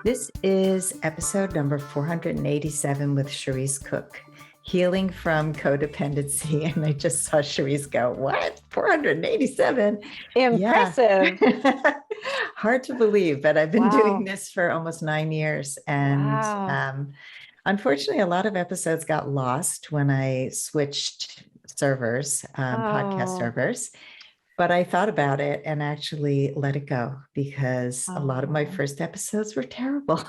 This is episode number 487 with Charisse Cooke, Healing from Codependency. And I just saw Charisse go, what? 487? Impressive. Yeah. Hard to believe, but I've been doing Wow. this for almost 9 years. And Wow. unfortunately, a lot of episodes got lost when I switched servers, podcast Oh, servers. But I thought about it and actually let it go because a lot of my oh. first episodes were terrible.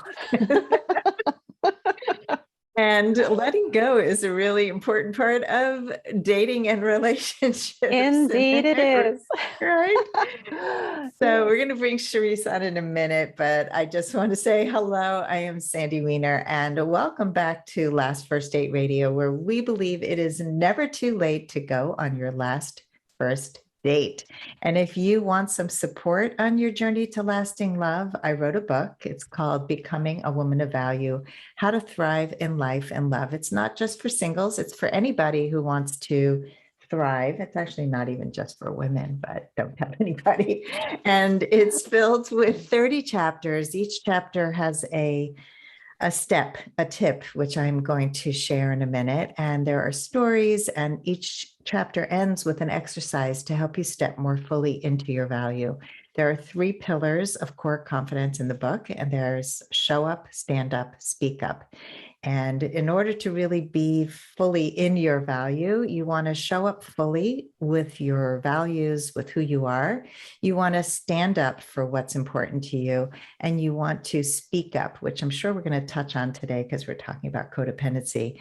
And letting go is a really important part of dating and relationships. Indeed it is. Right? So Yes. we're going to bring Charisse on in a minute, but I just want to say hello. I am Sandy Weiner, and welcome back to Last First Date Radio, where we believe it is never too late to go on your last first date. And if you want some support on your journey to lasting love, I wrote a book. It's called Becoming a Woman of Value: How to Thrive in Life and Love. It's not just for singles, it's for anybody who wants to thrive. It's actually not even just for women, but don't tell anybody. And it's filled with 30 chapters. Each chapter has a step, a tip, which I'm going to share in a minute. And there are stories, and each chapter ends with an exercise to help you step more fully into your value. There are 3 pillars of core confidence in the book, and there's show up, stand up, speak up. And in order to really be fully in your value, you want to show up fully with your values, with who you are. You want to stand up for what's important to you, and you want to speak up, which I'm sure we're going to touch on today because we're talking about codependency.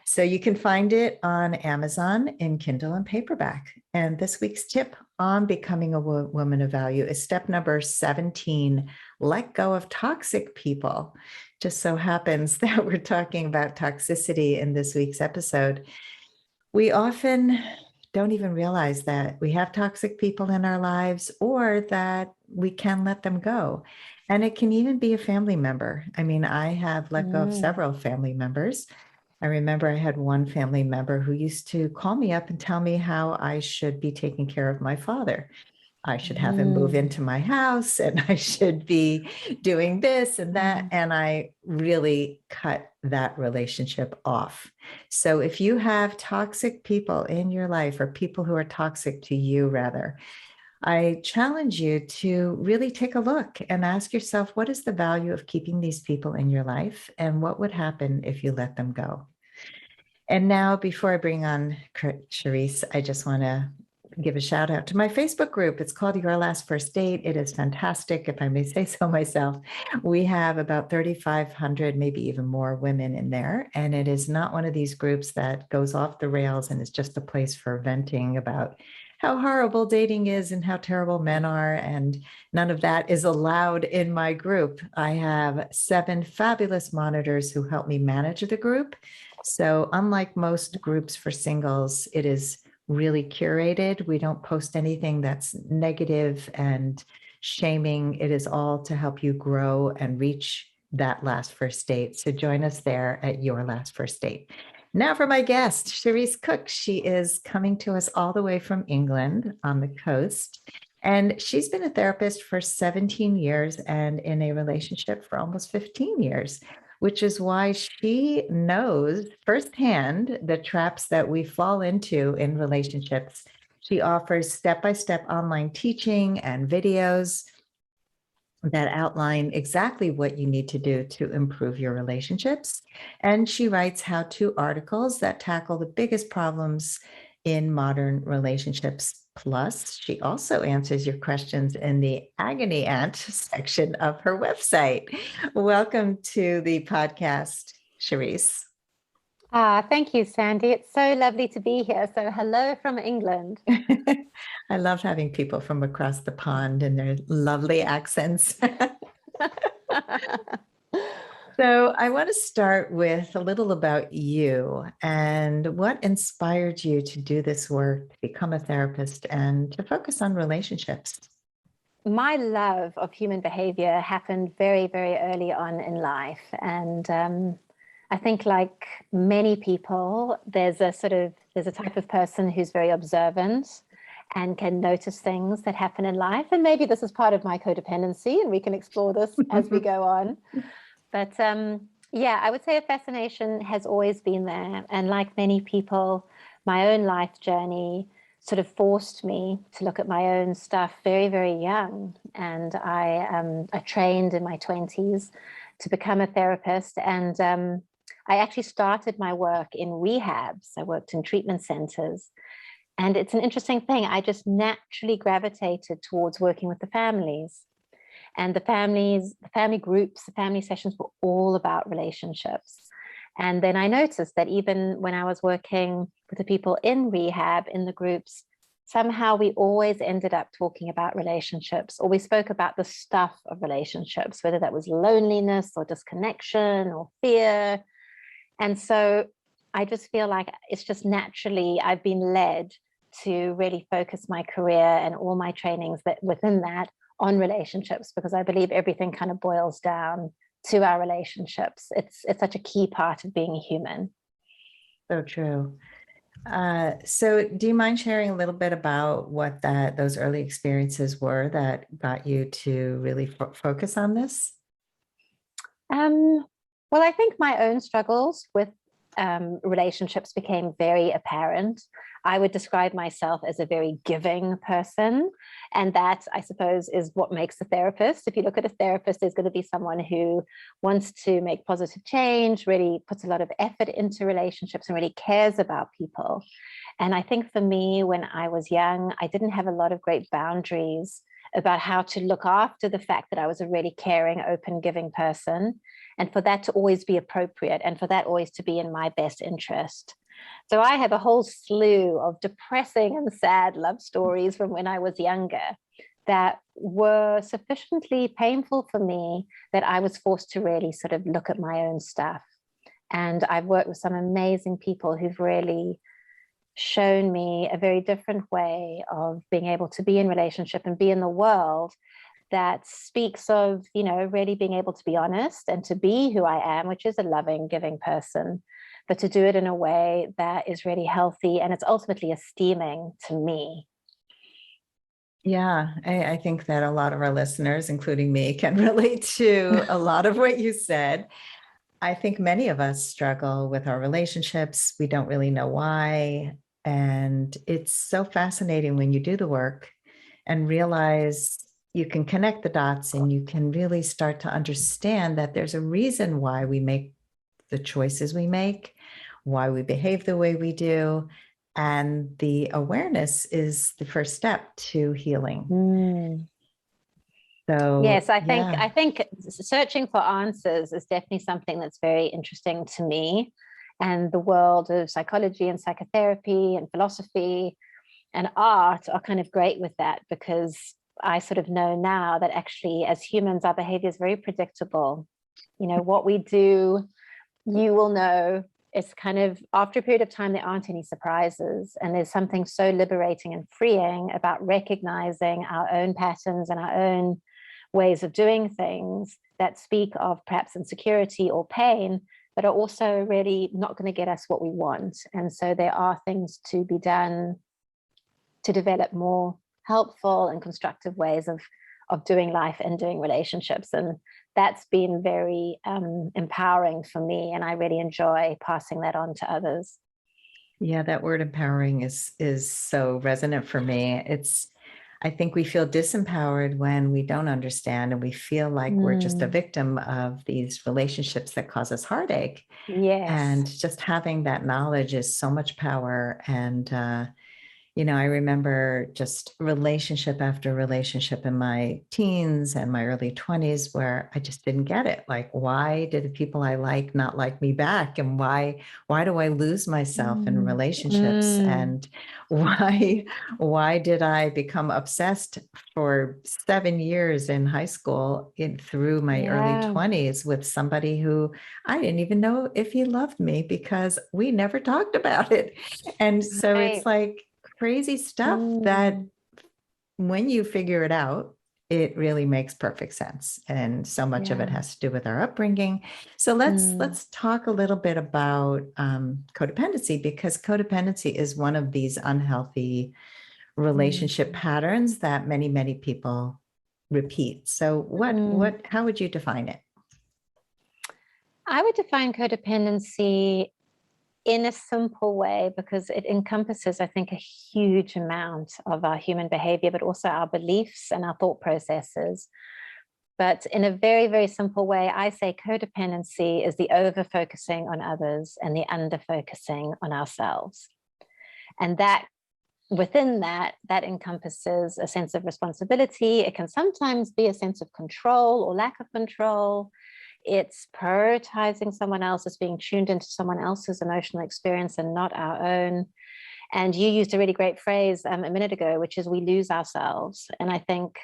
So you can find it on Amazon in Kindle and paperback. And this week's tip on becoming a woman of value is step number 17, let go of toxic people. Just so happens that we're talking about toxicity in this week's episode. We often don't even realize that we have toxic people in our lives, or that we can let them go. And it can even be a family member. I mean, I have let go of several family members. I remember I had one family member who used to call me up and tell me how I should be taking care of my father. I should have him move into my house, and I should be doing this and that. And I really cut that relationship off. So if you have toxic people in your life, or people who are toxic to you, rather, I challenge you to really take a look and ask yourself, what is the value of keeping these people in your life? And what would happen if you let them go? And now, before I bring on Charisse, I just want to give a shout out to my Facebook group. It's called Your Last First Date. It is fantastic, if I may say so myself. We have about 3,500, maybe even more women in there. And it is not one of these groups that goes off the rails and is just a place for venting about how horrible dating is and how terrible men are. And none of that is allowed in my group. I have 7 fabulous monitors who help me manage the group. So unlike most groups for singles, it is really curated. We don't post anything that's negative and shaming. It is all to help you grow and reach that last first date. So join us there at Your Last First Date. Now for my guest, Charisse Cooke. She is coming to us all the way from England on the coast. And she's been a therapist for 17 years and in a relationship for almost 15 years, which is why she knows firsthand the traps that we fall into in relationships. She offers step-by-step online teaching and videos that outline exactly what you need to do to improve your relationships. And she writes how-to articles that tackle the biggest problems in modern relationships. Plus, she also answers your questions in the Agony Aunt section of her website. Welcome to the podcast, Charisse. Thank you, Sandy. It's so lovely to be here. So hello from England. I love having people from across the pond and their lovely accents. So I want to start with a little about you and what inspired you to do this work, to become a therapist, and to focus on relationships. My love of human behavior happened very, very early on in life. And I think, like many people, there's a type of person who's very observant and can notice things that happen in life. And maybe this is part of my codependency, and we can explore this as we go on. But yeah, I would say a fascination has always been there. And like many people, my own life journey sort of forced me to look at my own stuff very, very young. And I trained in my 20s to become a therapist. And I actually started my work in rehabs. I worked in treatment centers. And it's an interesting thing. I just naturally gravitated towards working with the families. And the family groups, the family sessions were all about relationships. And then I noticed that even when I was working with the people in rehab, in the groups, somehow we always ended up talking about relationships, or we spoke about the stuff of relationships, whether that was loneliness or disconnection or fear. And so I just feel like it's just naturally, I've been led to really focus my career and all my trainings that within that on relationships, because I believe everything kind of boils down to our relationships. It's such a key part of being a human. So true. So do you mind sharing a little bit about what those early experiences were that got you to really focus on this? Well, I think my own struggles with relationships became very apparent. I would describe myself as a very giving person. And that, I suppose, is what makes a therapist. If you look at a therapist, there's going to be someone who wants to make positive change, really puts a lot of effort into relationships and really cares about people. And I think for me, when I was young, I didn't have a lot of great boundaries about how to look after the fact that I was a really caring, open, giving person, and for that to always be appropriate and for that always to be in my best interest. So I have a whole slew of depressing and sad love stories from when I was younger that were sufficiently painful for me that I was forced to really sort of look at my own stuff. And I've worked with some amazing people who've really shown me a very different way of being able to be in relationship and be in the world that speaks of, really being able to be honest and to be who I am, which is a loving, giving person, but to do it in a way that is really healthy and it's ultimately esteeming to me. Yeah, I think that a lot of our listeners, including me, can relate to a lot of what you said. I think many of us struggle with our relationships. We don't really know why. And it's so fascinating when you do the work and realize you can connect the dots and you can really start to understand that there's a reason why we make the choices we make, why we behave the way we do. And the awareness is the first step to healing. So yes, I think searching for answers is definitely something that's very interesting to me. And the world of psychology and psychotherapy and philosophy and art are kind of great with that, because I sort of know now that actually as humans, our behavior is very predictable. What we do, you will know. It's kind of after a period of time, there aren't any surprises. And there's something so liberating and freeing about recognizing our own patterns and our own ways of doing things that speak of perhaps insecurity or pain, but are also really not going to get us what we want. And so there are things to be done to develop more helpful and constructive ways of doing life and doing relationships. And that's been very empowering for me. And I really enjoy passing that on to others. Yeah, that word empowering is so resonant for me. I think we feel disempowered when we don't understand and we feel like we're just a victim of these relationships that cause us heartache. Yes. And just having that knowledge is so much power. And I remember just relationship after relationship in my teens and my early 20s where I just didn't get it. Like, why did the people I like not like me back? And why do I lose myself in relationships? And why did I become obsessed for 7 years in high school through my early 20s with somebody who I didn't even know if he loved me because we never talked about it. And so it's like crazy stuff that when you figure it out, it really makes perfect sense. And so much of it has to do with our upbringing. So let's talk a little bit about codependency, because codependency is one of these unhealthy relationship patterns that many, many people repeat. So how would you define it? I would define codependency in a simple way because it encompasses, I think, a huge amount of our human behavior, but also our beliefs and our thought processes. But in a very, very simple way, I say codependency is the over focusing on others and the under focusing on ourselves. And that within that, that encompasses a sense of responsibility. It can sometimes be a sense of control or lack of control. It's prioritizing someone else, as being tuned into someone else's emotional experience and not our own. And you used a really great phrase a minute ago, which is we lose ourselves. And I think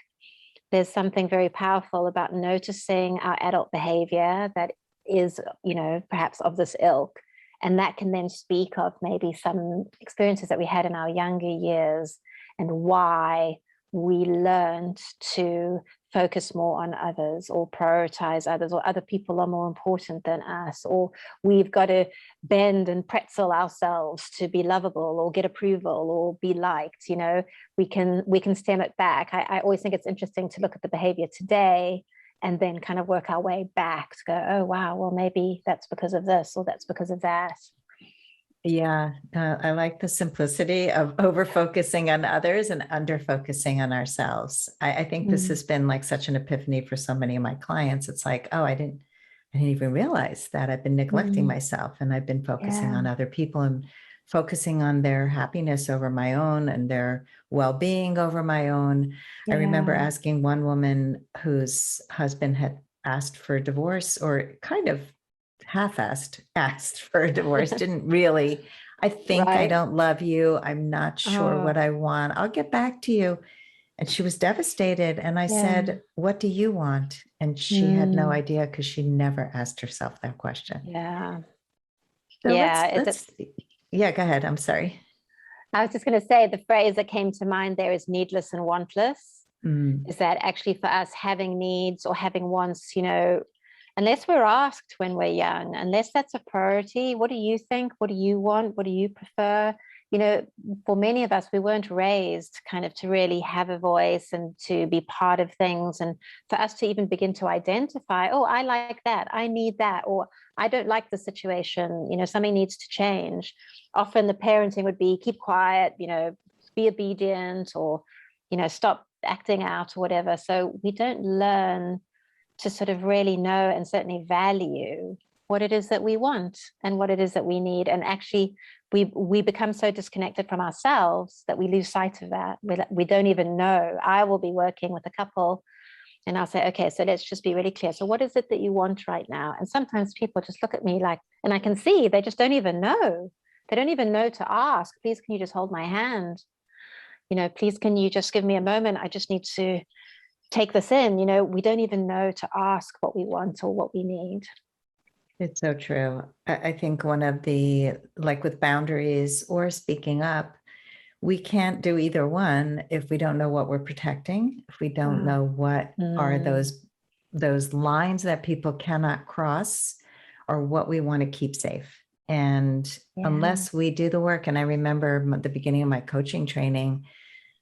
there's something very powerful about noticing our adult behavior that is, perhaps of this ilk. And that can then speak of maybe some experiences that we had in our younger years and why we learned to focus more on others or prioritize others, or other people are more important than us, or we've got to bend and pretzel ourselves to be lovable or get approval or be liked. We can stem it back. I always think it's interesting to look at the behavior today and then kind of work our way back to go, oh, wow, well, maybe that's because of this or that's because of that. Yeah, I like the simplicity of over focusing on others and under focusing on ourselves. I think this has been like such an epiphany for so many of my clients. It's like, oh, I didn't even realize that I've been neglecting myself, and I've been focusing on other people and focusing on their happiness over my own and their well-being over my own. I remember asking one woman whose husband had asked for a divorce, or kind of asked for a divorce, didn't really. I think I don't love you. I'm not sure what I want. I'll get back to you. And she was devastated. And I said, what do you want? And she had no idea, because she never asked herself that question. Yeah. So let's yeah, go ahead. I'm sorry. I was just going to say, the phrase that came to mind there is needless and wantless. Is that actually for us, having needs or having wants, unless we're asked when we're young, unless that's a priority, what do you think? What do you want? What do you prefer? For many of us, we weren't raised kind of to really have a voice and to be part of things. And for us to even begin to identify, oh, I like that, I need that, or I don't like the situation, something needs to change. Often the parenting would be keep quiet, be obedient, or, stop acting out or whatever. So we don't learn to sort of really know and certainly value what it is that we want and what it is that we need. And actually, we become so disconnected from ourselves that we lose sight of that. We don't even know. I will be working with a couple and I'll say, okay, so let's just be really clear. So what is it that you want right now? And sometimes people just look at me like, and I can see they just don't even know. They don't even know to ask, please, can you just hold my hand? Please, can you just give me a moment? I just need to take this in. We don't even know to ask what we want or what we need. It's so true. I think one of the, like with boundaries or speaking up, we can't do either one if we don't know what we're protecting, if we don't know what are those lines that people cannot cross, or what we want to keep safe. And unless we do the work, and I remember at the beginning of my coaching training,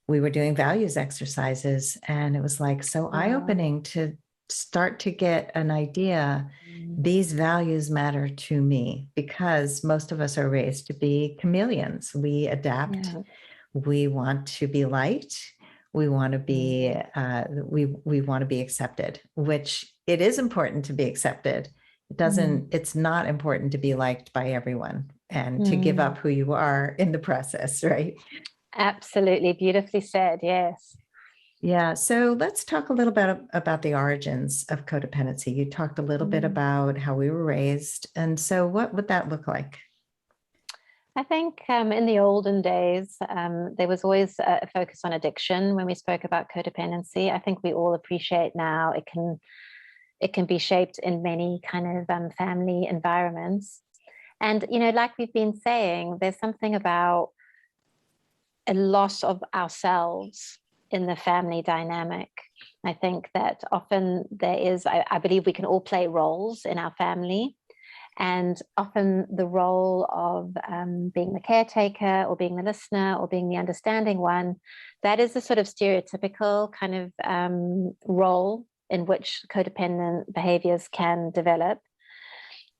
we were doing values exercises, and it was like so eye-opening to start to get an idea. These values matter to me, because most of us are raised to be chameleons. We adapt. We want to be liked. We want to be we want to be accepted, which it is important to be accepted. It's not important to be liked by everyone and to give up who you are in the process, right? Absolutely. Beautifully said. Yes. Yeah. So let's talk a little bit about the origins of codependency. You talked a little bit about how we were raised. And so what would that look like? I think in the olden days, there was always a focus on addiction when we spoke about codependency. I think we all appreciate now it can be shaped in many kind of family environments. And, like we've been saying, there's something about a loss of ourselves in the family dynamic. I think that often there is, I believe we can all play roles in our family. And often the role of being the caretaker or being the listener or being the understanding one, that is a sort of stereotypical kind of role in which codependent behaviors can develop.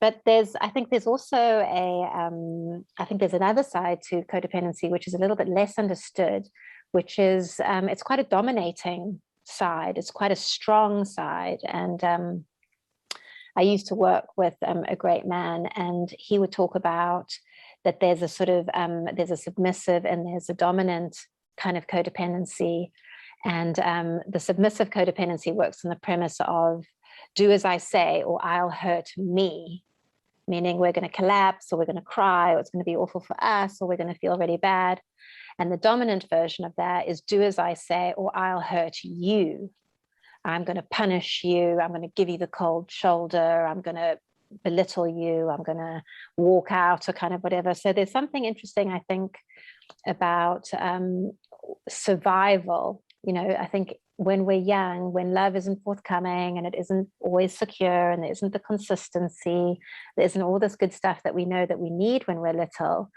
But I think there's also I think there's another side to codependency, which is a little bit less understood, which is it's quite a dominating side. It's quite a strong side. And I used to work with a great man, and he would talk about that there's a sort of, there's a submissive and there's a dominant kind of codependency. And the submissive codependency works on the premise of do as I say or I'll hurt me, meaning we're going to collapse or we're going to cry or it's going to be awful for us or we're going to feel really bad. And the dominant version of that is do as I say or I'll hurt you. I'm going to punish you. I'm going to give you the cold shoulder. I'm going to belittle you. I'm going to walk out or kind of whatever. So there's something interesting, I think, about survival. You know, I think when we're young, when love isn't forthcoming and it isn't always secure and there isn't the consistency, there isn't all this good stuff that we know that we need when we're little,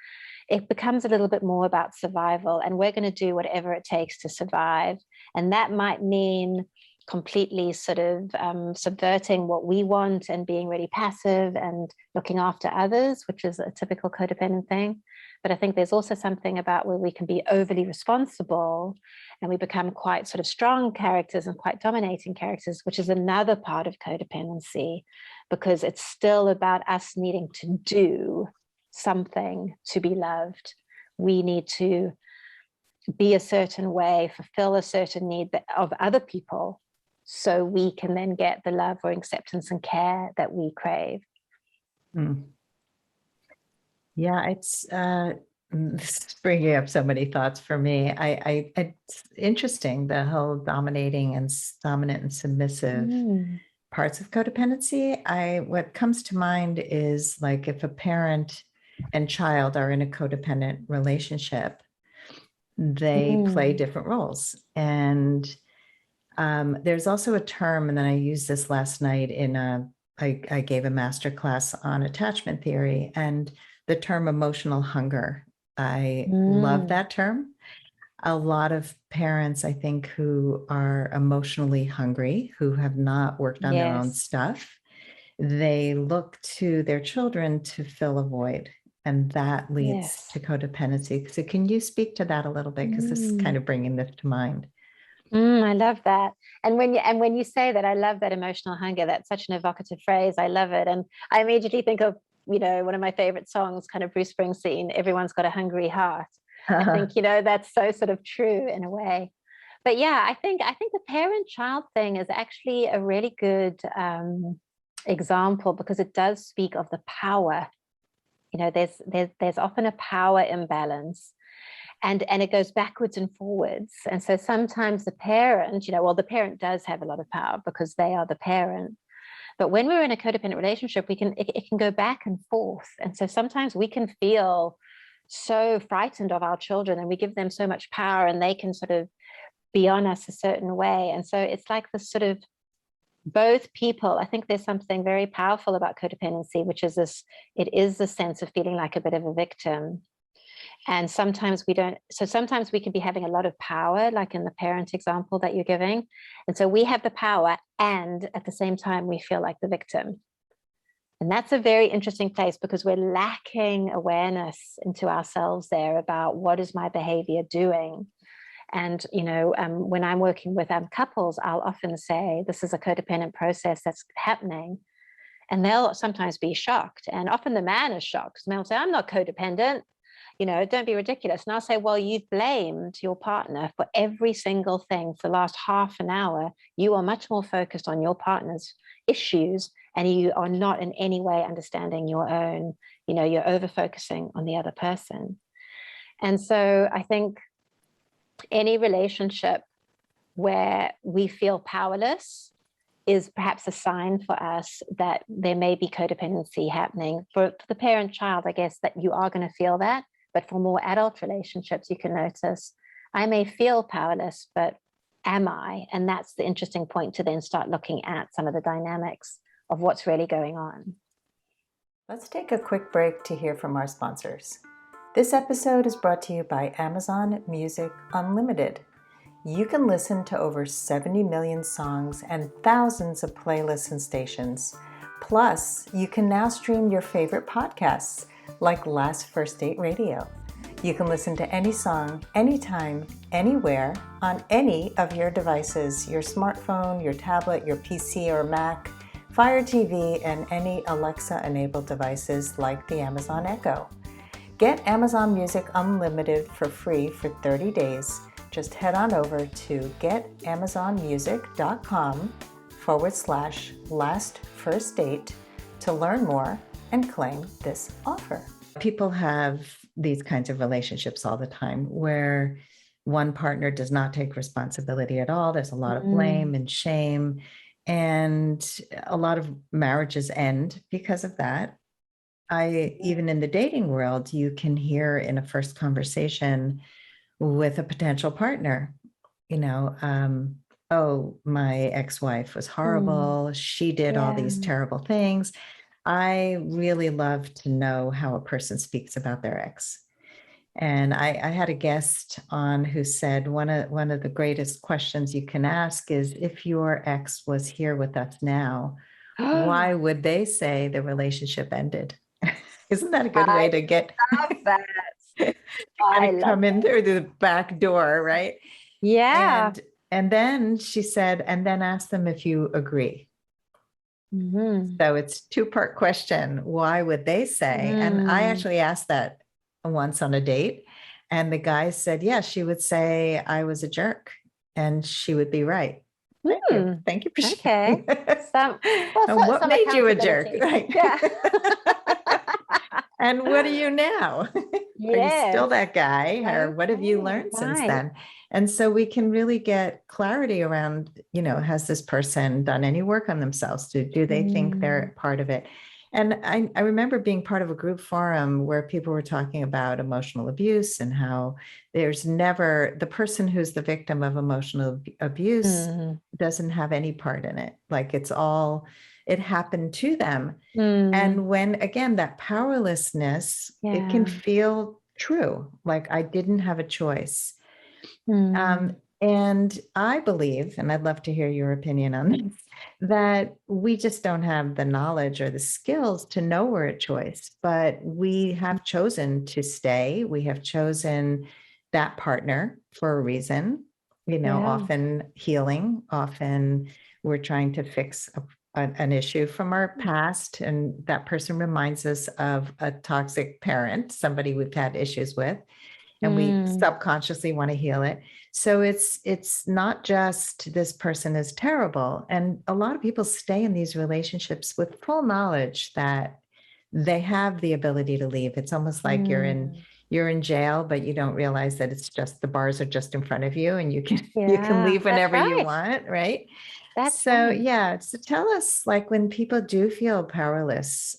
it becomes a little bit more about survival, and we're going to do whatever it takes to survive. And that might mean completely sort of subverting what we want and being really passive and looking after others, which is a typical codependent thing. But I think there's also something about where we can be overly responsible and we become quite sort of strong characters and quite dominating characters, which is another part of codependency, because it's still about us needing to do something to be loved. We need to be a certain way, fulfill a certain need of other people, so we can then get the love or acceptance and care that we crave. Yeah, it's bringing up so many thoughts for me. It's interesting, the whole dominating and dominant and submissive parts of codependency. What comes to mind is like if a parent and child are in a codependent relationship, they play different roles. And there's also a term, and then I used this last night I gave a master class on attachment theory, and the term emotional hunger. I love that term. A lot of parents, I think, who are emotionally hungry, who have not worked on their own stuff, they look to their children to fill a void. And that leads to codependency. So can you speak to that a little bit? Because this is kind of bringing this to mind. I love that. And when you say that, I love that emotional hunger. That's such an evocative phrase. I love it. And I immediately think of, you know, one of my favorite songs, kind of Bruce Springsteen, Everyone's Got a Hungry Heart. I think, you know, that's so sort of true in a way. But yeah, I think the parent-child thing is actually a really good example, because it does speak of the power. You know, there's often a power imbalance. And it goes backwards and forwards. And so sometimes the parent, you know, well, the parent does have a lot of power because they are the parent. But when we're in a codependent relationship, it can go back and forth. And so sometimes we can feel so frightened of our children and we give them so much power and they can sort of be on us a certain way. And so it's like this sort of both people. I think there's something very powerful about codependency, which is it is the sense of feeling like a bit of a victim. And sometimes we don't. So sometimes we can be having a lot of power, like in the parent example that you're giving. And so we have the power, and at the same time, we feel like the victim. And that's a very interesting place, because we're lacking awareness into ourselves there about what is my behavior doing. And, you know, when I'm working with couples, I'll often say, this is a codependent process that's happening. And they'll sometimes be shocked. And often the man is shocked. The man will say, I'm not codependent. You know, don't be ridiculous. And I'll say, well, you've blamed your partner for every single thing for the last half an hour. You are much more focused on your partner's issues, and you are not in any way understanding your own. You know, you're over focusing on the other person. And so I think any relationship where we feel powerless is perhaps a sign for us that there may be codependency happening. For the parent-child, I guess that you are going to feel that. But for more adult relationships, you can notice, I may feel powerless, but am I? And that's the interesting point to then start looking at some of the dynamics of what's really going on. Let's take a quick break to hear from our sponsors. This episode is brought to you by Amazon Music Unlimited. You can listen to over 70 million songs and thousands of playlists and stations. Plus, you can now stream your favorite podcasts like Last First Date Radio. You can listen to any song, anytime, anywhere, on any of your devices, your smartphone, your tablet, your PC or Mac, Fire TV, and any Alexa-enabled devices like the Amazon Echo. Get Amazon Music Unlimited for free for 30 days. Just head on over to getamazonmusic.com/lastfirstdate to learn more and claim this offer. People have these kinds of relationships all the time where one partner does not take responsibility at all. There's a lot of blame and shame, and a lot of marriages end because of that. Even in the dating world, you can hear in a first conversation with a potential partner, oh, my ex-wife was horrible. She did all these terrible things. I really love to know how a person speaks about their ex. And I had a guest on who said one of the greatest questions you can ask is, if your ex was here with us now, why would they say the relationship ended? Isn't that a good way to get that? come in through the back door, right? Yeah. And then she said, and then ask them if you agree. So it's two-part question. Why would they say? And I actually asked that once on a date, and the guy said, yeah, she would say I was a jerk, and she would be right. Thank you for sharing. What made you a jerk? Right. Yeah. And what are you now? Are you still that guy? Or what have you learned since then? And so we can really get clarity around, has this person done any work on themselves? Do they think they're part of it? And I remember being part of a group forum where people were talking about emotional abuse and how there's never, the person who's the victim of emotional abuse doesn't have any part in it. Like it happened to them. And when, again, that powerlessness, it can feel true. Like I didn't have a choice. And I believe, and I'd love to hear your opinion on this, that we just don't have the knowledge or the skills to know we're a choice, but we have chosen to stay. We have chosen that partner for a reason, often healing, often we're trying to fix an issue from our past. And that person reminds us of a toxic parent, somebody we've had issues with, and we subconsciously want to heal it. So it's not just this person is terrible. And a lot of people stay in these relationships with full knowledge that they have the ability to leave. It's almost like you're in jail, but you don't realize that it's just the bars are just in front of you, and you can leave whenever you want, right? So tell us, like, when people do feel powerless,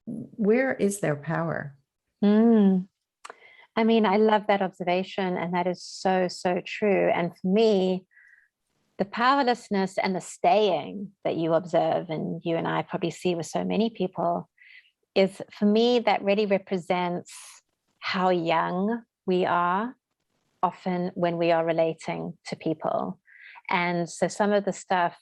where is their power? I mean, I love that observation, and that is so, so true. And for me, the powerlessness and the staying that you observe, and you and I probably see with so many people, is, for me, that really represents how young we are often when we are relating to people. And so some of the stuff,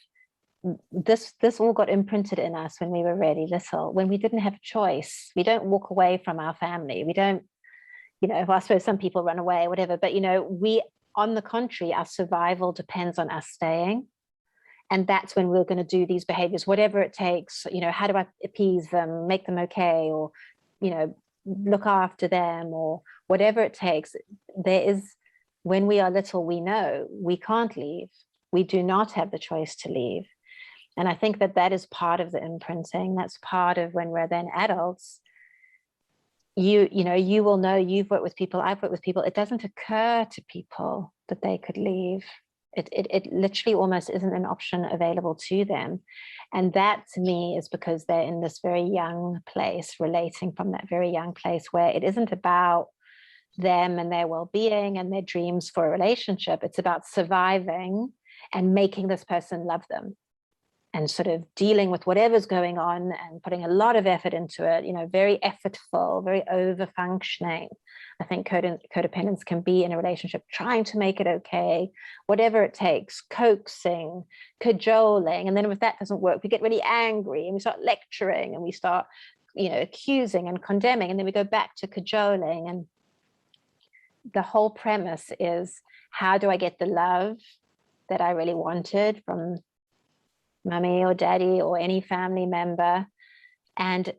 this all got imprinted in us when we were really little, when we didn't have a choice. We don't walk away from our family. We don't, I suppose some people run away, whatever, but, we, on the contrary, our survival depends on us staying. And that's when we're going to do these behaviors, whatever it takes. How do I appease them, make them okay, or, look after them, or whatever it takes. When we are little, we know we can't leave. We do not have the choice to leave. And I think that is part of the imprinting. That's part of when we're then adults. You will know, you've worked with people, I've worked with people. It doesn't occur to people that they could leave. It literally almost isn't an option available to them. And that, to me, is because they're in this very young place, relating from that very young place, where it isn't about them and their well-being and their dreams for a relationship. It's about surviving and making this person love them. sort of dealing with whatever's going on and putting a lot of effort into it, very effortful, very over functioning. I think codependence can be in a relationship trying to make it okay, whatever it takes, coaxing, cajoling. And then if that doesn't work, we get really angry and we start lecturing and we start, accusing and condemning. And then we go back to cajoling. And the whole premise is, how do I get the love that I really wanted from mummy or daddy or any family member? And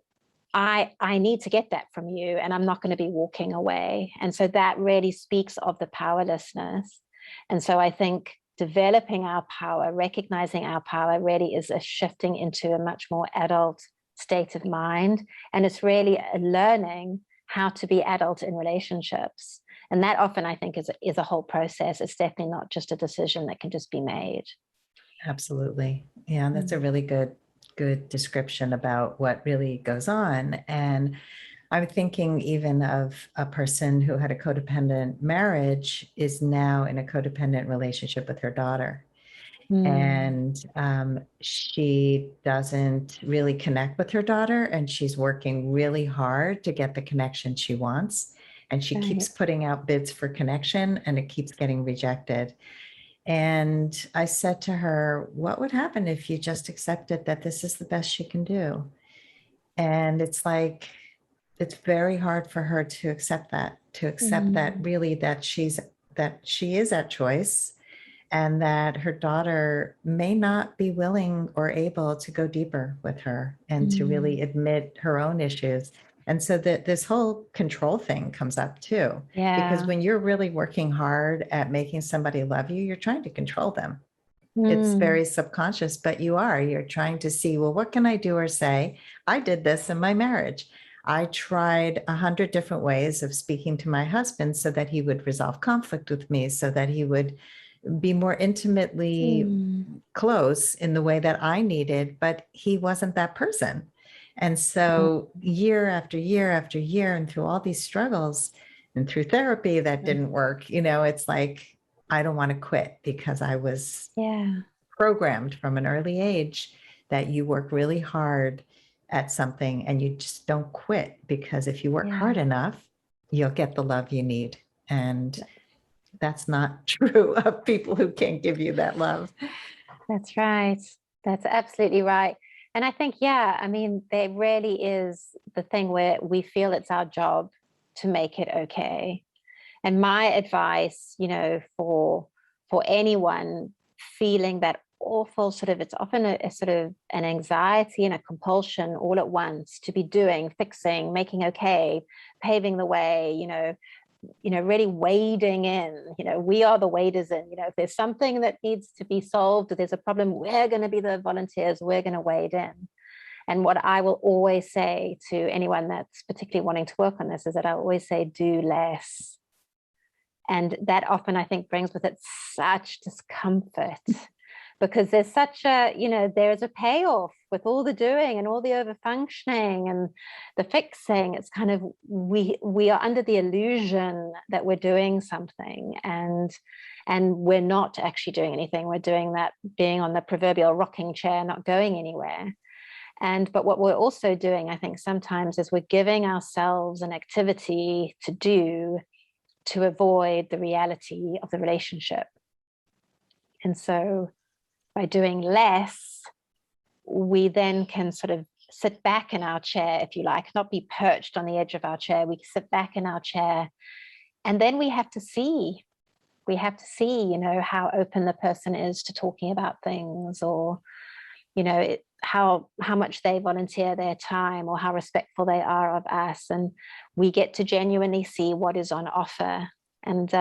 I need to get that from you, and I'm not going to be walking away. And so that really speaks of the powerlessness. And so I think developing our power, recognizing our power, really is a shifting into a much more adult state of mind. And it's really a learning how to be adult in relationships. And that often, I think, is a whole process. It's definitely not just a decision that can just be made. Absolutely. Yeah, that's a really good description about what really goes on. And I'm thinking even of a person who had a codependent marriage is now in a codependent relationship with her daughter. And she doesn't really connect with her daughter, and she's working really hard to get the connection she wants. And she keeps putting out bids for connection, and it keeps getting rejected. And I said to her, what would happen if you just accepted that this is the best she can do? And it's like, it's very hard for her to accept that, that really that she is at choice, and that her daughter may not be willing or able to go deeper with her and to really admit her own issues. And so that this whole control thing comes up too. Yeah. Because when you're really working hard at making somebody love you, you're trying to control them. It's very subconscious, but you're trying to see, well, what can I do or say? I did this in my marriage. I tried 100 different ways of speaking to my husband so that he would resolve conflict with me, so that he would be more intimately close in the way that I needed, but he wasn't that person. And so year after year after year, and through all these struggles and through therapy that didn't work, it's like, I don't want to quit, because I was programmed from an early age that you work really hard at something and you just don't quit, because if you work hard enough, you'll get the love you need. And that's not true of people who can't give you that love. That's right. That's absolutely right. And I think, there really is the thing where we feel it's our job to make it okay. And my advice, for anyone feeling that awful it's often a sort of an anxiety and a compulsion all at once to be doing, fixing, making okay, paving the way, really wading in, we are the waders in, if there's something that needs to be solved, if there's a problem, we're going to be the volunteers, we're going to wade in. And what I will always say to anyone that's particularly wanting to work on this is that I always say, do less. And that often, I think, brings with it such discomfort, because there's such a, there's a payoff with all the doing and all the over-functioning and the fixing. It's kind of, we are under the illusion that we're doing something, and we're not actually doing anything. We're doing that, being on the proverbial rocking chair, not going anywhere. But what we're also doing, I think, sometimes is we're giving ourselves an activity to do to avoid the reality of the relationship. And so by doing less, we then can sort of sit back in our chair, if you like, not be perched on the edge of our chair. We sit back in our chair, and then we have to see, how open the person is to talking about things, or, how much they volunteer their time, or how respectful they are of us. And we get to genuinely see what is on offer. And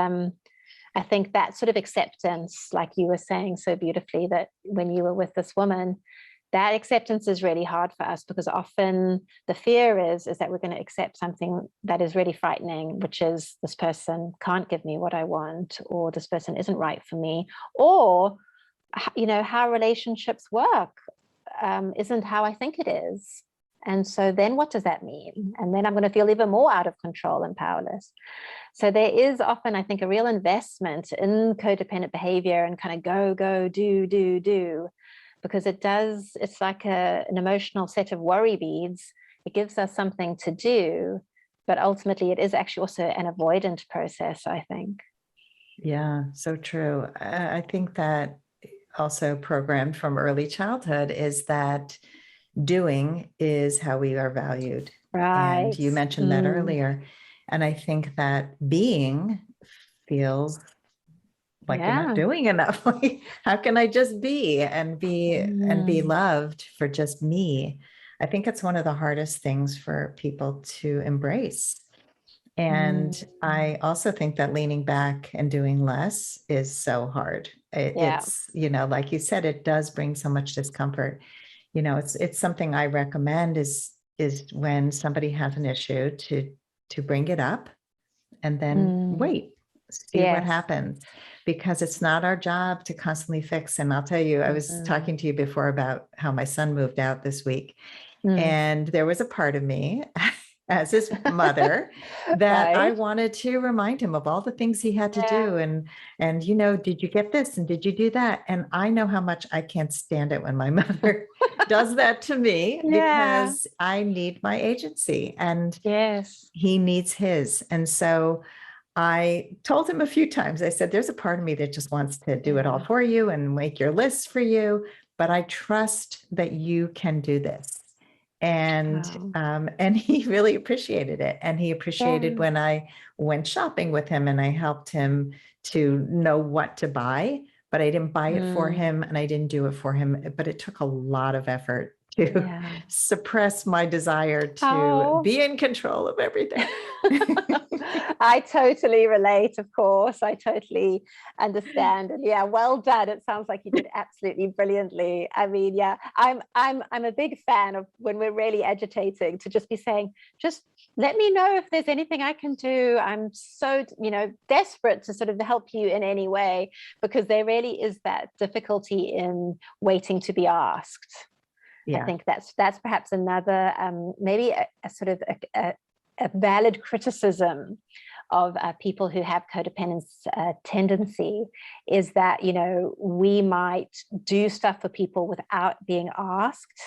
I think that sort of acceptance, like you were saying so beautifully, that when you were with this woman, that acceptance is really hard for us, because often the fear is that we're going to accept something that is really frightening, which is, this person can't give me what I want, or this person isn't right for me, or, how relationships work isn't how I think it is. And so then what does that mean? And then I'm going to feel even more out of control and powerless. So there is often, I think, a real investment in codependent behavior and kind of go, do. because it's like an emotional set of worry beads. It gives us something to do, but ultimately it is actually also an avoidant process, I think. Yeah, so true. I think that also programmed from early childhood is that doing is how we are valued. Right. And you mentioned that earlier. And I think that being feels like you're not doing enough. Like, how can I just be and be loved for just me? I think it's one of the hardest things for people to embrace. And I also think that leaning back and doing less is so hard. It's, like you said, it does bring so much discomfort. It's something I recommend is when somebody has an issue to bring it up and then wait, see what happens, because it's not our job to constantly fix. And I'll tell you, I was talking to you before about how my son moved out this week, and there was a part of me as his mother that I wanted to remind him of all the things he had to do. And, did you get this? And did you do that? And I know how much I can't stand it when my mother does that to me, because I need my agency and he needs his. And so I told him a few times, I said, there's a part of me that just wants to do it all for you and make your lists for you, but I trust that you can do this. And he really appreciated it. And he appreciated when I went shopping with him and I helped him to know what to buy, but I didn't buy it for him and I didn't do it for him. But it took a lot of effort to suppress my desire to be in control of everything. I totally relate, of course. I totally understand. And well done. It sounds like you did absolutely brilliantly. I mean, I'm a big fan of when we're really agitating to just be saying, just let me know if there's anything I can do. I'm so, desperate to sort of help you in any way, because there really is that difficulty in waiting to be asked. I think that's perhaps another, maybe a sort of a valid criticism of people who have codependent tendency, is that, we might do stuff for people without being asked.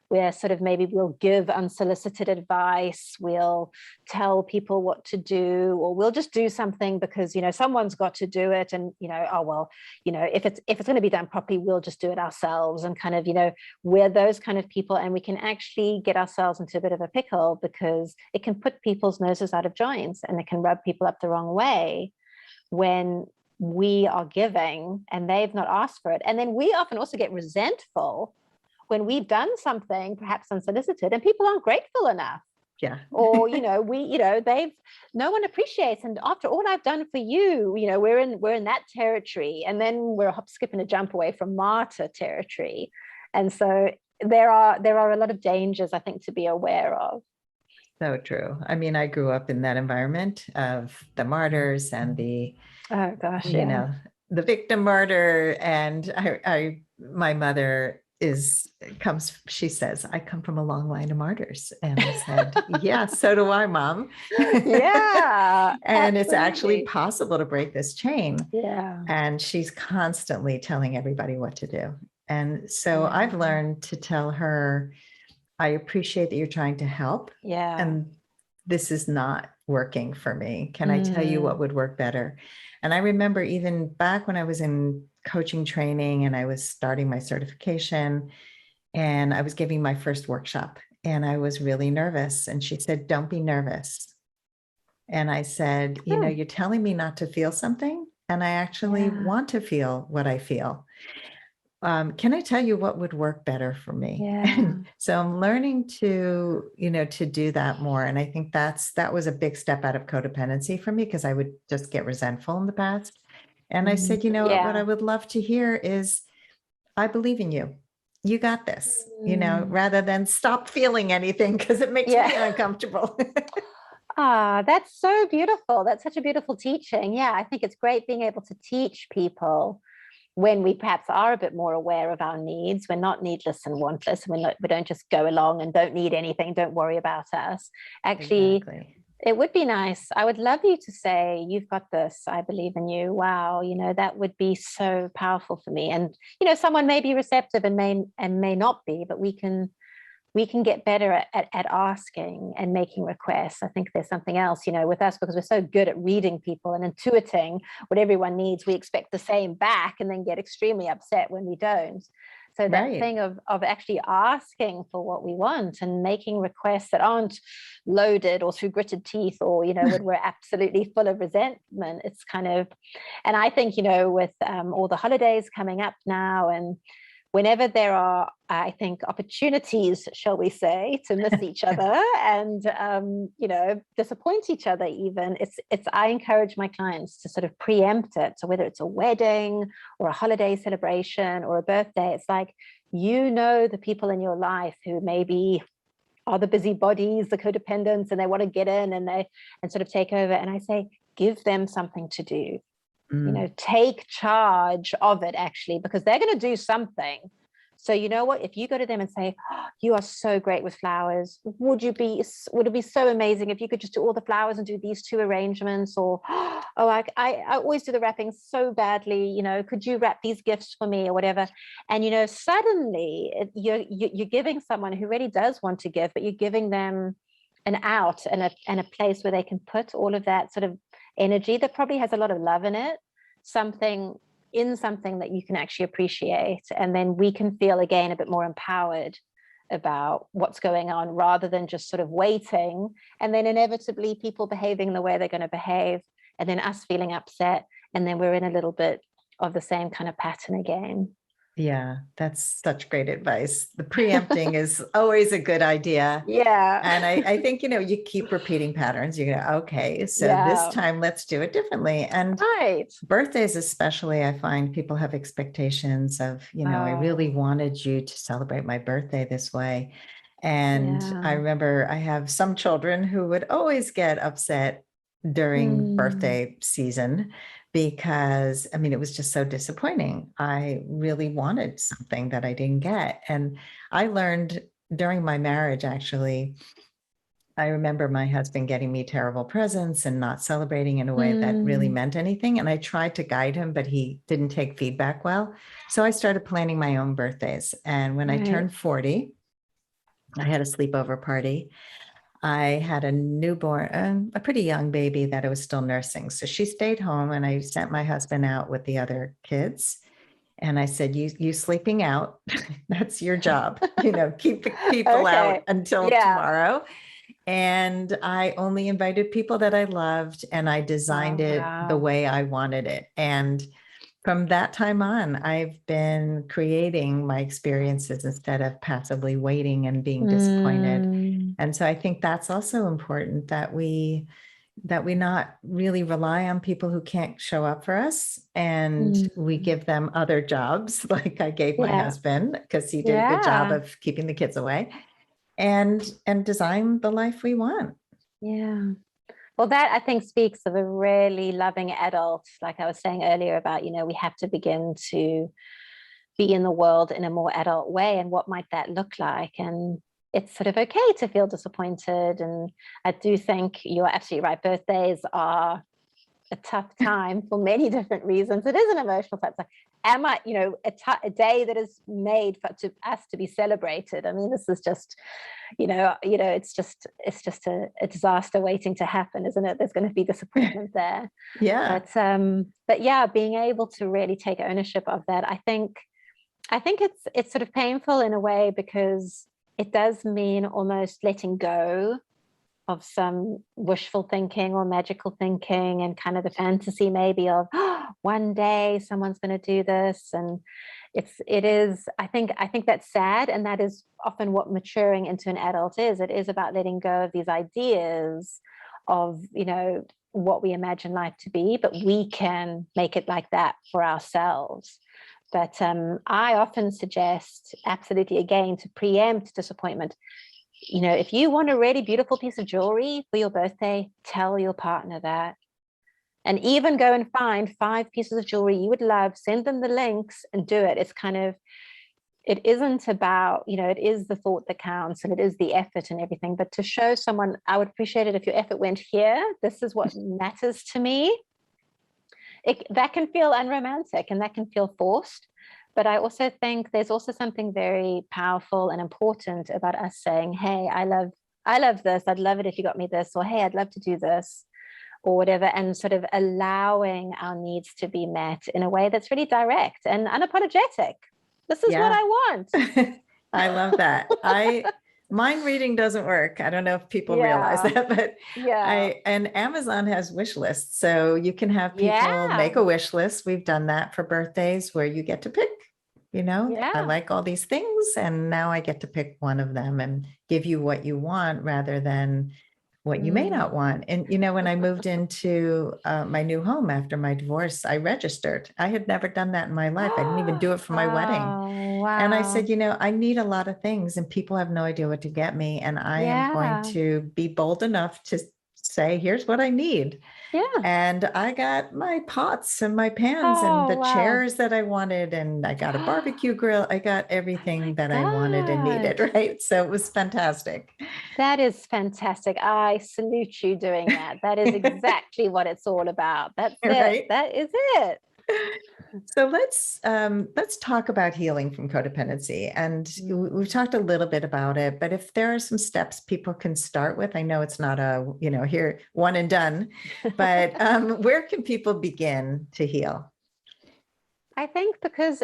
Where sort of maybe we'll give unsolicited advice, we'll tell people what to do, or we'll just do something because, someone's got to do it. And, if it's going to be done properly, we'll just do it ourselves. And kind of, we're those kind of people, and we can actually get ourselves into a bit of a pickle, because it can put people's noses out of joints and it can rub people up the wrong way when we are giving and they've not asked for it. And then we often also get resentful when we've done something perhaps unsolicited and people aren't grateful enough. Or, no one appreciates. And after all I've done for you, we're in that territory. And then we're hop, skip, and a jump away from martyr territory. And so there are a lot of dangers, I think, to be aware of. So true. I mean, I grew up in that environment of the martyrs and the, the victim martyr. And my mother she says, I come from a long line of martyrs. And I said, yeah, so do I, Mom. Yeah. And it's actually possible to break this chain. Yeah. And she's constantly telling everybody what to do. And so I've learned to tell her, I appreciate that you're trying to help. Yeah. And this is not working for me. Can I tell you what would work better? And I remember even back when I was in coaching training and I was starting my certification and I was giving my first workshop and I was really nervous. And she said, don't be nervous. And I said, you're telling me not to feel something. And I actually want to feel what I feel. Can I tell you what would work better for me? And so I'm learning to do that more. And I think that was a big step out of codependency for me, because I would just get resentful in the past. And I said, what I would love to hear is, I believe in you. You got this, rather than stop feeling anything because it makes me uncomfortable. That's so beautiful. That's such a beautiful teaching. Yeah, I think it's great being able to teach people when we perhaps are a bit more aware of our needs. We're not needless and wantless. We don't just go along and don't need anything. Don't worry about us. Actually, It would be nice. I would love you to say, you've got this, I believe in you. Wow, that would be so powerful for me. And, someone may be receptive and may not be, but we can get better at asking and making requests. I think there's something else, with us, because we're so good at reading people and intuiting what everyone needs. We expect the same back and then get extremely upset when we don't. So that Right. thing of actually asking for what we want and making requests that aren't loaded or through gritted teeth or, when we're absolutely full of resentment, it's kind of, and I think, with all the holidays coming up now, and whenever there are, I think, opportunities, shall we say, to miss each other and, disappoint each other even, I encourage my clients to sort of preempt it. So whether it's a wedding or a holiday celebration or a birthday, it's like, the people in your life who maybe are the busybodies, the codependents, and they want to get in and sort of take over. And I say, give them something to do. Take charge of it, actually, because they're going to do something. So you know what, if you go to them and say, oh, you are so great with flowers, would it be so amazing if you could just do all the flowers and do these 2 arrangements? Or, oh, I always do the wrapping so badly, could you wrap these gifts for me or whatever? And suddenly you're giving someone who really does want to give, but you're giving them an out and a place where they can put all of that sort of energy that probably has a lot of love in it, something that you can actually appreciate. And then we can feel again a bit more empowered about what's going on, rather than just sort of waiting and then inevitably people behaving the way they're going to behave, and then us feeling upset, and then we're in a little bit of the same kind of pattern again. Yeah, that's such great advice. The preempting is always a good idea. Yeah. And I think, you keep repeating patterns. You go, okay, so this time let's do it differently. And right. Birthdays especially, I find people have expectations of, I really wanted you to celebrate my birthday this way. And I remember I have some children who would always get upset during birthday season, because it was just so disappointing. I really wanted something that I didn't get. And I learned during my marriage, actually, I remember my husband getting me terrible presents and not celebrating in a way that really meant anything. And I tried to guide him, but he didn't take feedback well. So I started planning my own birthdays. And when I turned 40, I had a sleepover party. I had a newborn, a pretty young baby that I was still nursing. So she stayed home, and I sent my husband out with the other kids. And I said, you sleeping out, that's your job, keep the people out until tomorrow. And I only invited people that I loved, and I designed it the way I wanted it. And from that time on, I've been creating my experiences instead of passively waiting and being disappointed. And so I think that's also important, that we not really rely on people who can't show up for us, and we give them other jobs, like I gave my husband, because he did a good job of keeping the kids away, and design the life we want. Yeah. Well, that I think speaks of a really loving adult, like I was saying earlier about, we have to begin to be in the world in a more adult way. And what might that look like? And it's sort of okay to feel disappointed. And I do think you're absolutely right. Birthdays are a tough time for many different reasons. It is an emotional time. Like, am I, a day that is made for us to be celebrated? I mean, this is just, it's just a disaster waiting to happen, isn't it? There's going to be disappointment there. Yeah. But yeah, being able to really take ownership of that, I think it's sort of painful in a way, because it does mean almost letting go of some wishful thinking or magical thinking, and kind of the fantasy maybe of, oh, one day someone's going to do this. And it is, I think that's sad. And that is often what maturing into an adult is. It is about letting go of these ideas of, what we imagine life to be, but we can make it like that for ourselves. But I often suggest, absolutely, again, to preempt disappointment. If you want a really beautiful piece of jewelry for your birthday, tell your partner that. And even go and find 5 pieces of jewelry you would love, send them the links and do it. It's kind of, it isn't about, it is the thought that counts and it is the effort and everything, but to show someone, I would appreciate it if your effort went here. This is what matters to me. That can feel unromantic and that can feel forced. But I also think there's also something very powerful and important about us saying, hey, I love this. I'd love it if you got me this, or hey, I'd love to do this, or whatever, and sort of allowing our needs to be met in a way that's really direct and unapologetic. This is what I want. I love that. Mind reading doesn't work. I don't know if people realize that, but and Amazon has wish lists. So you can have people make a wish list. We've done that for birthdays where you get to pick, I like all these things and now I get to pick one of them and give you what you want rather than what you may not want. And, when I moved into my new home after my divorce, I registered. I had never done that in my life. I didn't even do it for my wedding. Wow. And I said, I need a lot of things and people have no idea what to get me. And I am going to be bold enough to say, here's what I need. And I got my pots and my pans and the chairs that I wanted. And I got a barbecue grill. I got everything that I wanted and needed. Right. So it was fantastic. That is fantastic. I salute you doing that. That is exactly what it's all about. That's it. That is it. So let's talk about healing from codependency. And we've talked a little bit about it, but if there are some steps people can start with, I know it's not a, here, one and done, but where can people begin to heal? I think because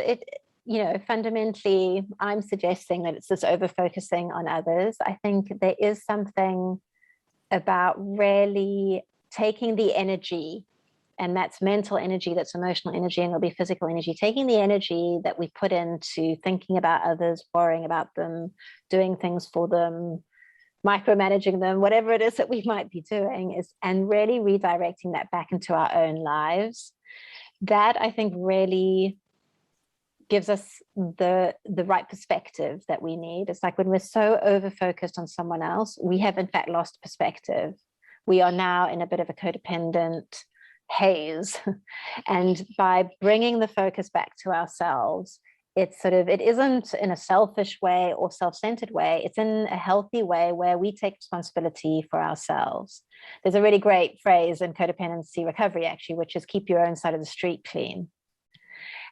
fundamentally, I'm suggesting that it's this over-focusing on others. I think there is something about really taking the energy, and that's mental energy, that's emotional energy, and it'll be physical energy, taking the energy that we put into thinking about others, worrying about them, doing things for them, micromanaging them, whatever it is that we might be doing, and really redirecting that back into our own lives. That, I think, really gives us the right perspective that we need. It's like when we're so over-focused on someone else, we have in fact lost perspective. We are now in a bit of a codependent haze. And by bringing the focus back to ourselves, it isn't in a selfish way or self-centered way. It's in a healthy way where we take responsibility for ourselves. There's a really great phrase in codependency recovery, actually, which is keep your own side of the street clean.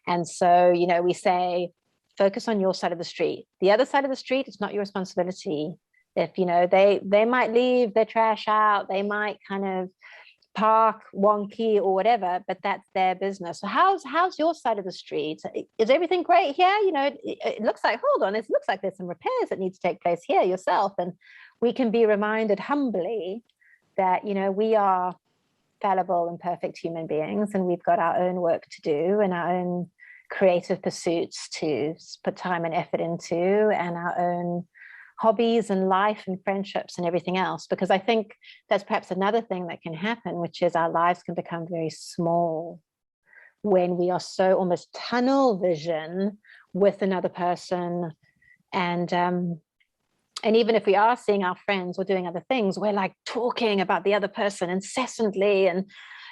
And so, we say, focus on your side of the street. The other side of the street, it's not your responsibility. If, they might leave their trash out, they might kind of park wonky or whatever, but that's their business. So how's your side of the street? Is everything great here? It looks like, hold on, it looks like there's some repairs that need to take place here yourself. And we can be reminded humbly that, we are fallible and perfect human beings, and we've got our own work to do and our own creative pursuits to put time and effort into, and our own hobbies and life and friendships and everything else. Because I think that's perhaps another thing that can happen, which is our lives can become very small when we are so almost tunnel vision with another person. And even if we are seeing our friends or doing other things, we're like talking about the other person incessantly and,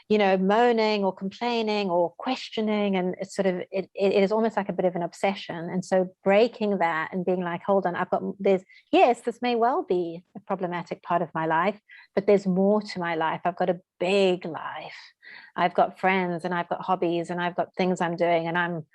moaning or complaining or questioning. And it's it is almost like a bit of an obsession. And so breaking that and being like, hold on, this may well be a problematic part of my life, but there's more to my life. I've got a big life. I've got friends and I've got hobbies and I've got things I'm doing, and I'm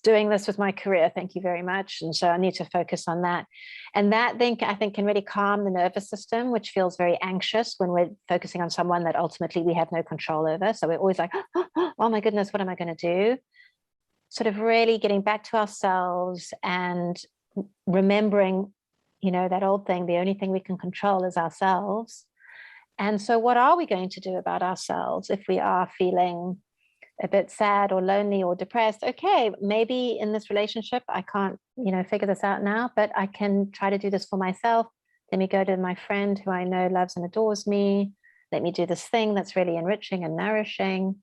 doing this with my career, thank you very much. And so I need to focus on that. And that then I think can really calm the nervous system, which feels very anxious when we're focusing on someone that ultimately we have no control over. So we're always like, oh my goodness, what am I going to do? Sort of really getting back to ourselves and remembering, that old thing, the only thing we can control is ourselves. And so what are we going to do about ourselves if we are feeling a bit sad or lonely or depressed? Okay, maybe in this relationship, I can't, figure this out now, but I can try to do this for myself. Let me go to my friend who I know loves and adores me. Let me do this thing that's really enriching and nourishing.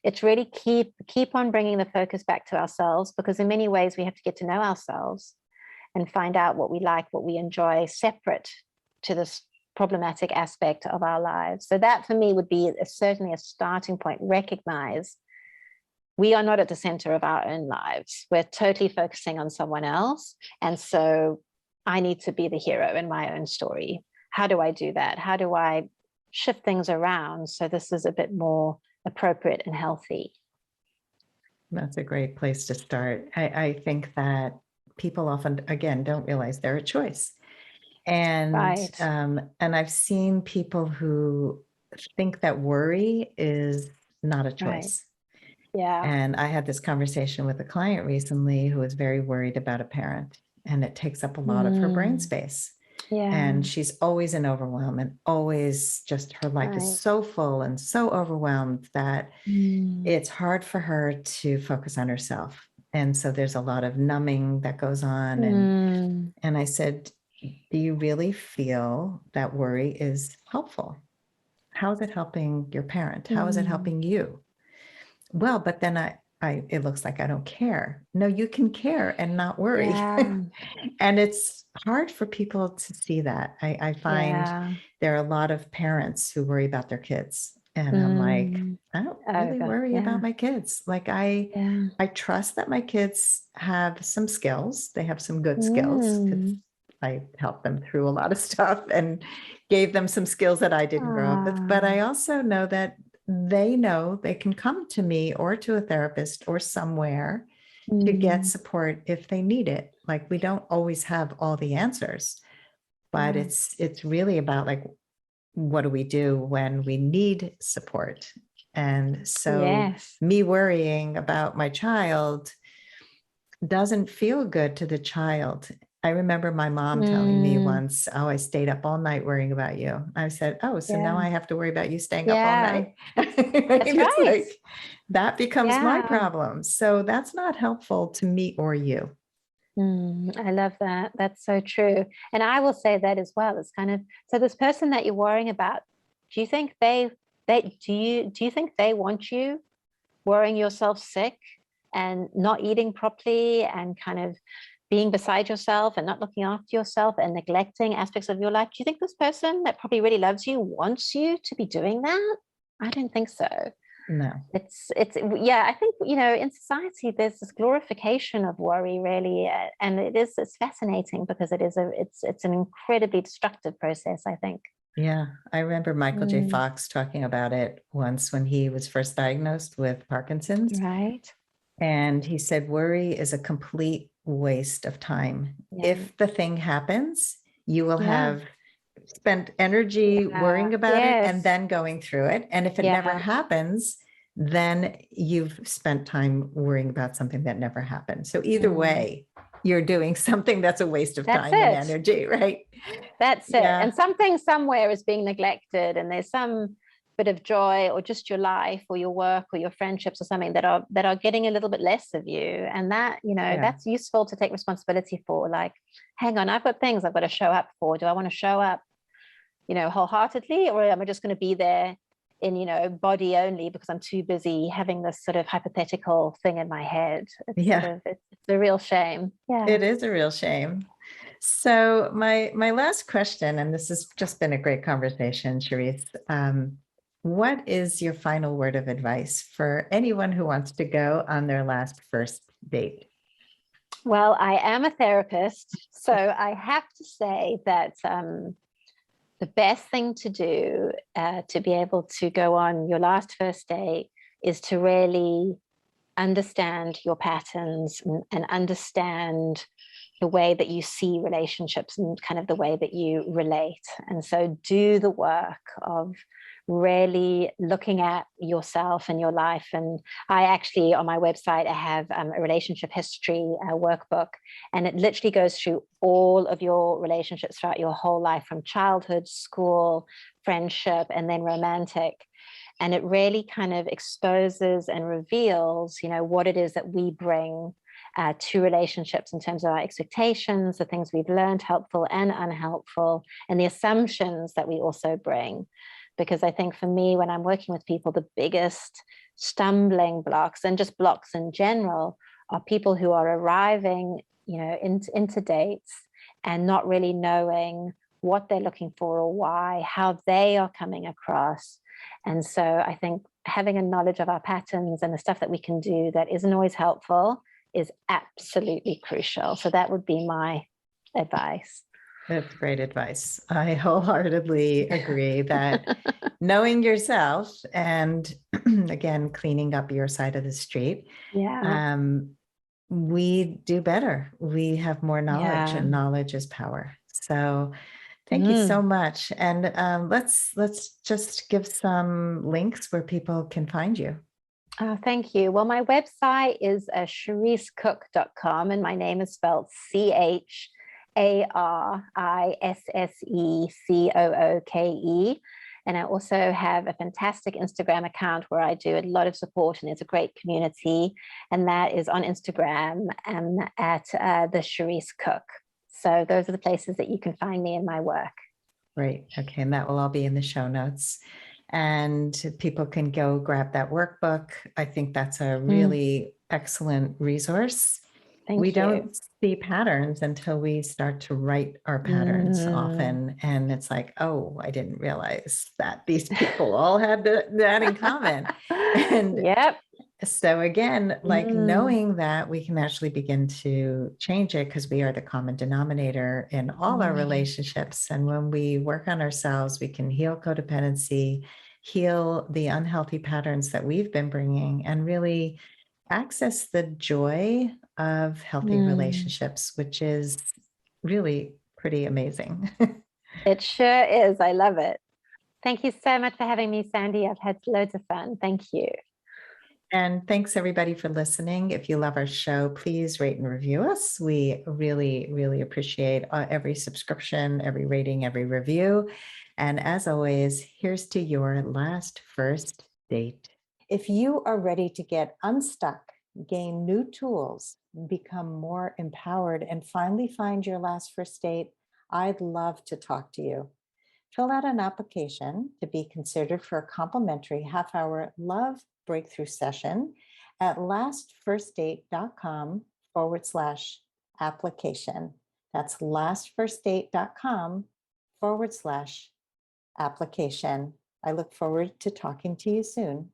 It's really keep on bringing the focus back to ourselves, because in many ways we have to get to know ourselves and find out what we like, what we enjoy, separate to this problematic aspect of our lives. So that for me would be certainly a starting point. Recognize we are not at the center of our own lives. We're totally focusing on someone else. And so I need to be the hero in my own story. How do I do that? How do I shift things around so this is a bit more appropriate and healthy? That's a great place to start. I think that people often, again, don't realize they're a choice. And Right. and I've seen people who think that worry is not a Right. choice. Yeah. And I had this conversation with a client recently who was very worried about a parent, and it takes up a lot of her brain space. Yeah. And she's always in overwhelm, and always just her life is Right. so full and so overwhelmed that Mm. it's hard for her to focus on herself. And so there's a lot of numbing that goes on. Mm. And I said, do you really feel that worry is helpful? How is it helping your parent? How is it Mm. helping you? Well, but then it looks like I don't care. No, you can care and not worry. Yeah. And it's hard for people to see that. I find Yeah. there are a lot of parents who worry about their kids. And I'm like, Mm. I don't really Over. worry Yeah. about my kids. Like I Yeah. trust that my kids have some skills. They have some good skills because Mm. I helped them through a lot of stuff and gave them some skills that I didn't grow up with. But I also know that they know they can come to me or to a therapist or somewhere to get Mm. support if they need it. Like we don't always have all the answers, but Yeah. it's really about like, what do we do when we need support? And so Yes. me worrying about my child doesn't feel good to the child. I remember my mom telling me Mm. once, "Oh, I stayed up all night worrying about you." I said, "Oh, so now Yeah. I have to worry about you staying up all Yeah. night?" I That's mean, it's right. like that becomes my Yeah. problem. So that's not helpful to me or you. I love that. That's so true. And I will say that as well. It's kind of, so this person that you're worrying about, do you think do you think they want you worrying yourself sick and not eating properly and kind of being beside yourself and not looking after yourself and neglecting aspects of your life? Do you think this person that probably really loves you wants you to be doing that? I don't think so. No. It's yeah, I think, in society there's this glorification of worry, really, and it's fascinating because it's an incredibly destructive process, I think. Yeah, I remember Michael J. Mm. Fox talking about it once when he was first diagnosed with Parkinson's. Right. And he said, worry is a complete waste of time. Yeah. If the thing happens, you will Yeah. have spent energy Yeah. worrying about it and Yes. then going through it. And if it never Yeah. happens, then you've spent time worrying about something that never happened. So either Mm. way, you're doing something that's a waste of That's time and it. energy, right? That's it. Yeah. And something somewhere is being neglected, and there's some bit of joy or just your life or your work or your friendships or something that are getting a little bit less of you. And that, Yeah. that's useful to take responsibility for. Like, hang on, I've got things I've got to show up for. Do I want to show up, wholeheartedly, or am I just going to be there in, body only because I'm too busy having this sort of hypothetical thing in my head? It's Yeah. sort of, it's a real shame. Yeah. It is a real shame. So my last question, and this has just been a great conversation, Charisse. What is your final word of advice for anyone who wants to go on their last first date? Well, I am a therapist, so I have to say that the best thing to do to be able to go on your last first date is to really understand your patterns and understand the way that you see relationships and kind of the way that you relate. And so do the work of really looking at yourself and your life. And I actually, on my website, I have a relationship history workbook, and it literally goes through all of your relationships throughout your whole life, from childhood, school, friendship, and then romantic. And it really kind of exposes and reveals, what it is that we bring to relationships in terms of our expectations, the things we've learned, helpful and unhelpful, and the assumptions that we also bring. Because I think for me, when I'm working with people, the biggest stumbling blocks, and just blocks in general, are people who are arriving, into dates and not really knowing what they're looking for or why, how they are coming across. And so I think having a knowledge of our patterns and the stuff that we can do that isn't always helpful is absolutely crucial. So that would be my advice. That's great advice. I wholeheartedly agree that knowing yourself and again, cleaning up your side of the street, Yeah. we do better. We have more knowledge, Yeah. and knowledge is power. So thank you so much. And let's just give some links where people can find you. Oh, thank you. Well, my website is charissecooke.com, and my name is spelled Charissecooke. And I also have a fantastic Instagram account where I do a lot of support, and it's a great community. And that is on Instagram at the Charisse Cooke. So those are the places that you can find me in my work. Great. Okay. And that will all be in the show notes. And people can go grab that workbook. I think that's a really excellent resource. Thank you. Don't see patterns until we start to write our patterns often. And it's like, oh, I didn't realize that these people all had that in common. And yep. So again, like knowing that we can actually begin to change it because we are the common denominator in all our relationships. And when we work on ourselves, we can heal codependency, heal the unhealthy patterns that we've been bringing, and really access the joy of healthy relationships, which is really pretty amazing. It sure is. I love it. Thank you so much for having me, Sandy. I've had loads of fun. Thank you. And thanks everybody for listening. If you love our show, please rate and review us. We really, really appreciate every subscription, every rating, every review. And as always, here's to your last first date. If you are ready to get unstuck, gain new tools, become more empowered, and finally find your last first date, I'd love to talk to you. Fill out an application to be considered for a complimentary half-hour love breakthrough session at lastfirstdate.com/application. That's lastfirstdate.com/application. I look forward to talking to you soon.